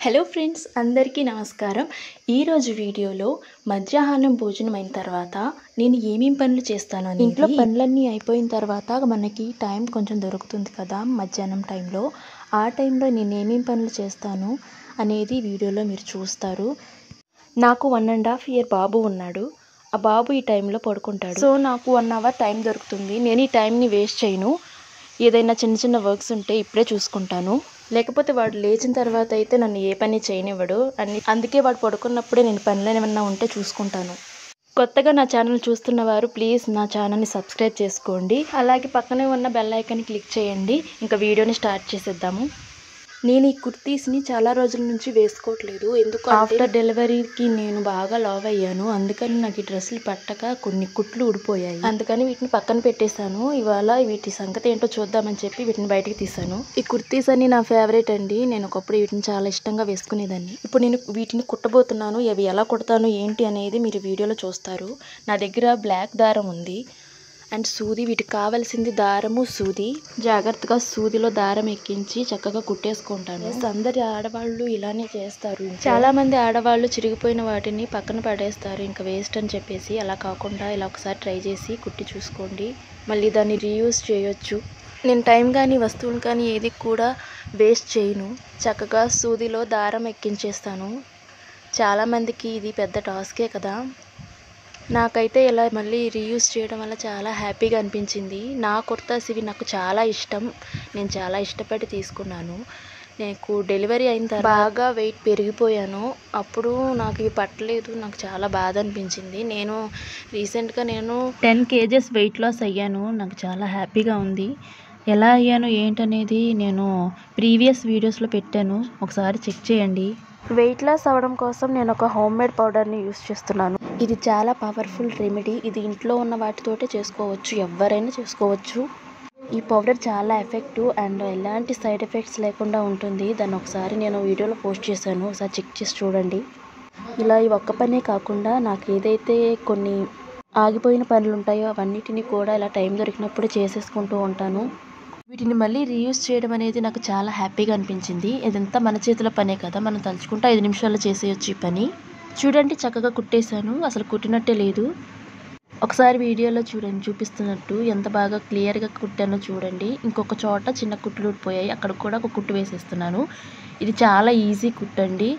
Hello friends, అందరికీ నమస్కారం. ఈరోజు వీడియోలో మధ్యాహ్నం భోజనం అయిన తర్వాత నేను ఏమేం పనులు చేస్తాను అనేది, ఇంట్లో పనులన్నీ అయిపోయిన తర్వాత మనకి టైం కొంచెం దొరుకుతుంది కదా మధ్యాహ్నం టైంలో. ఆ టైంలో నేను ఏమేం పనులు చేస్తాను అనేది వీడియోలో మీరు చూస్తారు. నాకు 1.5 year బాబు ఉన్నాడు. ఆ బాబు ఈ టైంలో పడుకుంటాడు. సో నాకు 1 hour టైం దొరుకుతుంది. నేను ఈ టైంని వేస్ట్ చేయను. ఏదైనా చిన్న చిన్న వర్క్స్ ఉంటే ఇప్పుడే చూసుకుంటాను. లేకపోతే వాడు లేచిన తర్వాత అయితే నన్ను ఏ పని చేయనివ్వడు. అందుకే వాడు పడుకున్నప్పుడే నేను పనులు ఏమన్నా ఉంటే చూసుకుంటాను. కొత్తగా నా ఛానల్ చూస్తున్న వారు ప్లీజ్ నా ఛానల్ని సబ్స్క్రైబ్ చేసుకోండి. అలాగే పక్కనే ఉన్న బెల్ ఐకాన్ని క్లిక్ చేయండి. ఇంకా వీడియోని స్టార్ట్ చేసేద్దాము. నేను ఈ కుర్తీస్ని చాలా రోజుల నుంచి వేసుకోవట్లేదు. ఎందుకు ఆఫ్టర్ డెలివరీకి నేను బాగా లావ్ అయ్యాను. అందుకని నాకు ఈ డ్రెస్సులు పట్టక కొన్ని కుట్లు ఊడిపోయాయి. అందుకని వీటిని పక్కన పెట్టేశాను. ఇవాళ వీటి సంగతి ఏంటో చూద్దామని చెప్పి వీటిని బయటకు తీసాను. ఈ కుర్తీస్ అన్ని నా ఫేవరెట్ అండి. నేను ఒకప్పుడు వీటిని చాలా ఇష్టంగా వేసుకునేదాన్ని. ఇప్పుడు నేను వీటిని కుట్టబోతున్నాను. అవి ఎలా కుడతాను ఏంటి అనేది మీరు వీడియోలో చూస్తారు. నా దగ్గర బ్లాక్ దారం ఉంది అండ్ సూది. వీటికి కావాల్సింది దారము, సూది. జాగ్రత్తగా సూదిలో దారం ఎక్కించి చక్కగా కుట్టేసుకుంటాను. అందరి ఆడవాళ్ళు ఇలానే చేస్తారు. చాలా మంది ఆడవాళ్ళు చిరిగిపోయిన వాటిని పక్కన పడేస్తారు, ఇంకా వేస్ట్ అని చెప్పేసి. అలా కాకుండా ఇలా ఒకసారి ట్రై చేసి కుట్టి చూసుకోండి. మళ్ళీ దాన్ని రీయూజ్ చేయొచ్చు. నేను టైం కానీ వస్తువులు కానీ ఏది కూడా వేస్ట్ చేయను. చక్కగా సూదిలో దారం ఎక్కించేస్తాను. చాలామందికి ఇది పెద్ద టాస్కే కదా. నాకైతే ఇలా మళ్ళీ రీయూజ్ చేయడం వల్ల చాలా హ్యాపీగా అనిపించింది. నా కుర్తాస్ ఇవి నాకు చాలా ఇష్టం. నేను చాలా ఇష్టపడి తీసుకున్నాను. నాకు డెలివరీ అయిన తర్వాత బాగా వెయిట్ పెరిగిపోయాను. అప్పుడు నాకు ఇవి పట్టలేదు. నాకు చాలా బాధ అనిపించింది. నేను రీసెంట్గా 10 kgs వెయిట్ లాస్ అయ్యాను. నాకు చాలా హ్యాపీగా ఉంది. ఎలా అయ్యాను ఏంటనేది నేను ప్రీవియస్ వీడియోస్లో పెట్టాను, ఒకసారి చెక్ చేయండి. వెయిట్ లాస్ అవ్వడం కోసం నేను ఒక హోమ్ మేడ్ పౌడర్ని యూస్ చేస్తున్నాను. ఇది చాలా పవర్ఫుల్ రెమెడీ. ఇది ఇంట్లో ఉన్న వాటితోటే చేసుకోవచ్చు, ఎవరైనా చేసుకోవచ్చు. ఈ పౌడర్ చాలా ఎఫెక్టివ్ అండ్ ఎలాంటి సైడ్ ఎఫెక్ట్స్ లేకుండా ఉంటుంది. దాన్ని ఒకసారి నేను వీడియోలో పోస్ట్ చేశాను, ఒకసారి చెక్ చేసి చూడండి. ఇలా ఈ ఒక్క పనే కాకుండా నాకు ఏదైతే కొన్ని ఆగిపోయిన పనులు ఉంటాయో అవన్నిటిని కూడా ఇలా టైం దొరికినప్పుడు చేసేసుకుంటూ ఉంటాను. వీటిని మళ్ళీ రీయూజ్ చేయడం అనేది నాకు చాలా హ్యాపీగా అనిపించింది. ఇదంతా మన చేతుల పనే కదా, మనం తలుచుకుంటే 5 నిమిషాల్లో చేసేయచ్చు ఈ పని. చూడండి, చక్కగా కుట్టేశాను. అసలు కుట్టినట్టే లేదు. ఒకసారి వీడియోలో చూడండి, చూపిస్తున్నట్టు ఎంత బాగా క్లియర్గా కుట్టానో చూడండి. ఇంకొక చోట చిన్న కుట్లు ఊడిపోయాయి, అక్కడ కూడా ఒక కుట్టు వేసేస్తున్నాను. ఇది చాలా ఈజీ కుట్టండి.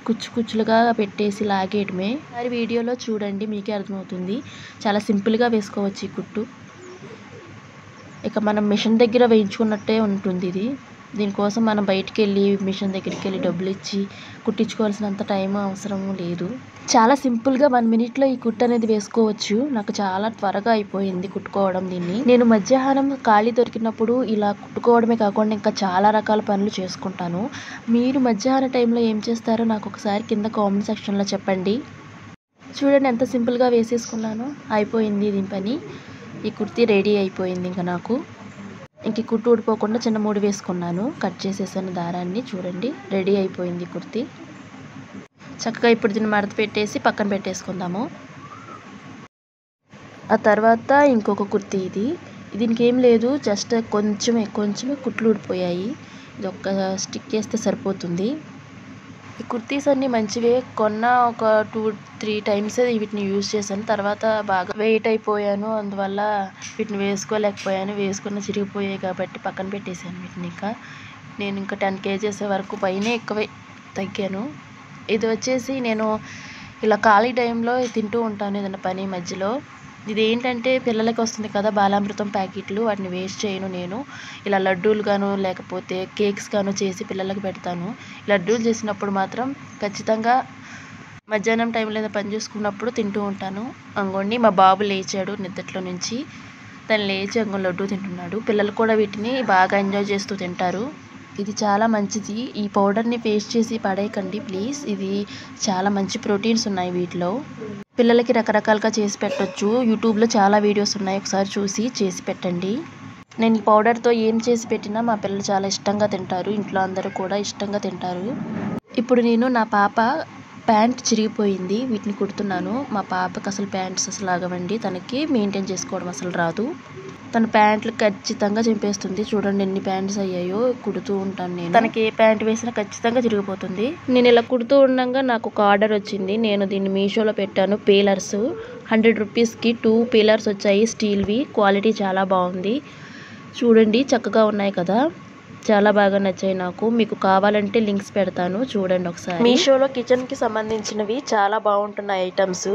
కుచ్చులుగా పెట్టేసి లాగేయడమే. ఒకసారి వీడియోలో చూడండి, మీకే అర్థమవుతుంది. చాలా సింపుల్గా వేసుకోవచ్చు ఈ కుట్టు. ఇక మనం మిషన్ దగ్గర వేయించుకున్నట్టే ఉంటుంది ఇది. దీనికోసం మనం బయటికి వెళ్ళి మిషన్ దగ్గరికి వెళ్ళి డబ్బులు ఇచ్చి కుట్టించుకోవాల్సినంత టైం అవసరం లేదు. చాలా సింపుల్గా 1 minute ఈ కుట్టు అనేది వేసుకోవచ్చు. నాకు చాలా త్వరగా అయిపోయింది కుట్టుకోవడం దీన్ని. నేను మధ్యాహ్నం ఖాళీ దొరికినప్పుడు ఇలా కుట్టుకోవడమే కాకుండా ఇంకా చాలా రకాల పనులు చేసుకుంటాను. మీరు మధ్యాహ్న టైంలో ఏం చేస్తారో నాకు ఒకసారి కింద కామెంట్ సెక్షన్లో చెప్పండి. చూడండి ఎంత సింపుల్గా వేసేసుకున్నానో. అయిపోయింది దీని పని. ఈ కుర్తీ రెడీ అయిపోయింది. ఇంకా నాకు ఇంక కుట్టు ఊడిపోకుండా చిన్న ముడి వేసుకున్నాను, కట్ చేసేసాను దారాన్ని. చూడండి, రెడీ అయిపోయింది కుర్తీ. చక్కగా ఇప్పుడు దీన్ని మడత పెట్టేసి పక్కన పెట్టేసుకుందాము. ఆ తర్వాత ఇంకొక కుర్తీ. దీనికి ఏం లేదు, జస్ట్ కొంచెమే కుట్లు ఊడిపోయాయి. ఇది ఒక్క స్టిక్ వేస్తే సరిపోతుంది. ఈ కుర్తీస్ అన్నీ మంచివే. కొన్న ఒక 2-3 times వీటిని యూజ్ చేశాను. తర్వాత బాగా వెయిట్ అయిపోయాను, అందువల్ల వీటిని వేసుకోలేకపోయాను. వేసుకున్న చిరిగిపోయాయి కాబట్టి పక్కన పెట్టేశాను వీటిని. నేను ఇంకా 10 kgs వరకు పైనే ఎక్కువే తగ్గాను. ఇది వచ్చేసి నేను ఇలా ఖాళీ టైంలో తింటూ ఉంటాను ఏదైనా పని మధ్యలో. ఇది ఏంటంటే పిల్లలకి వస్తుంది కదా బాలామృతం ప్యాకెట్లు, వాటిని వేస్ట్ చేయను. నేను ఇలా లడ్డూలు గాను లేకపోతే కేక్స్ గాను చేసి పిల్లలకి పెడతాను. లడ్డూలు చేసినప్పుడు మాత్రం ఖచ్చితంగా మధ్యాహ్నం టైంలో ఏదైనా పని చేసుకున్నప్పుడు తింటూ ఉంటాను. అంగోండి మా బాబు లేచాడు నిద్రలో నుంచి. తను లేచి అంగో లడ్డూ తింటున్నాడు. పిల్లలు కూడా వీటిని బాగా ఎంజాయ్ చేస్తూ తింటారు. ఇది చాలా మంచిది. ఈ పౌడర్ని పేస్ట్ చేసి పడేయకండి ప్లీజ్. ఇది చాలా మంచి ప్రోటీన్స్ ఉన్నాయి వీటిలో. పిల్లలకి రకరకాలుగా చేసి పెట్టొచ్చు. యూట్యూబ్లో చాలా వీడియోస్ ఉన్నాయి, ఒకసారి చూసి చేసి పెట్టండి. నేను ఈ పౌడర్తో ఏం చేసి పెట్టినా మా పిల్లలు చాలా ఇష్టంగా తింటారు. ఇంట్లో అందరూ కూడా ఇష్టంగా తింటారు. ఇప్పుడు నేను నా పాప ప్యాంట్ చిరిగిపోయింది, వీటిని కుడుతున్నాను. మా పాపకి అసలు ప్యాంట్స్ అసలు ఆగవండి. తనకి మెయింటైన్ చేసుకోవడం అసలు రాదు. తన ప్యాంట్లు ఖచ్చితంగా చింపేస్తుంది. చూడండి ఎన్ని ప్యాంట్స్ అయ్యాయో. కుడుతూ ఉంటాను నేను. తనకి ఏ ప్యాంట్ వేసినా ఖచ్చితంగా చిరిగిపోతుంది. నేను ఇలా కుడుతూ ఉండగా నాకు ఒక ఆర్డర్ వచ్చింది. నేను దీన్ని మీషోలో పెట్టాను. పీలర్స్ 100 రూపీస్కి 2 పీలర్స్ వచ్చాయి. స్టీల్వి. క్వాలిటీ చాలా బాగుంది. చూడండి చక్కగా ఉన్నాయి కదా. చాలా బాగా నచ్చాయి నాకు. మీకు కావాలంటే లింక్స్ పెడతాను, చూడండి ఒకసారి. మీషోలో కిచెన్కి సంబంధించినవి చాలా బాగుంటున్నాయి ఐటమ్స్.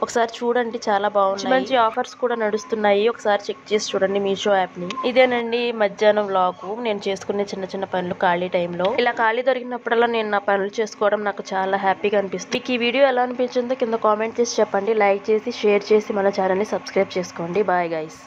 ఒకసారి చూడండి, చాలా బాగున్నాయి. మంచి ఆఫర్స్ కూడా నడుస్తున్నాయి. ఒకసారి చెక్ చేసి చూడండి మీషో యాప్ని. ఇదేనండి మధ్యాహ్నం వ్లాగ్. నేను చేసుకునే చిన్న చిన్న పనులు ఖాళీ టైంలో. ఇలా ఖాళీ దొరికినప్పుడల్లా నేను నా పనులు చేసుకోవడం నాకు చాలా హ్యాపీగా అనిపిస్తుంది. మీకు ఈ వీడియో ఎలా అనిపించిందో కింద కామెంట్ చేసి చెప్పండి. లైక్ చేసి, షేర్ చేసి మన ఛానల్ని సబ్స్క్రైబ్ చేసుకోండి. Bye guys.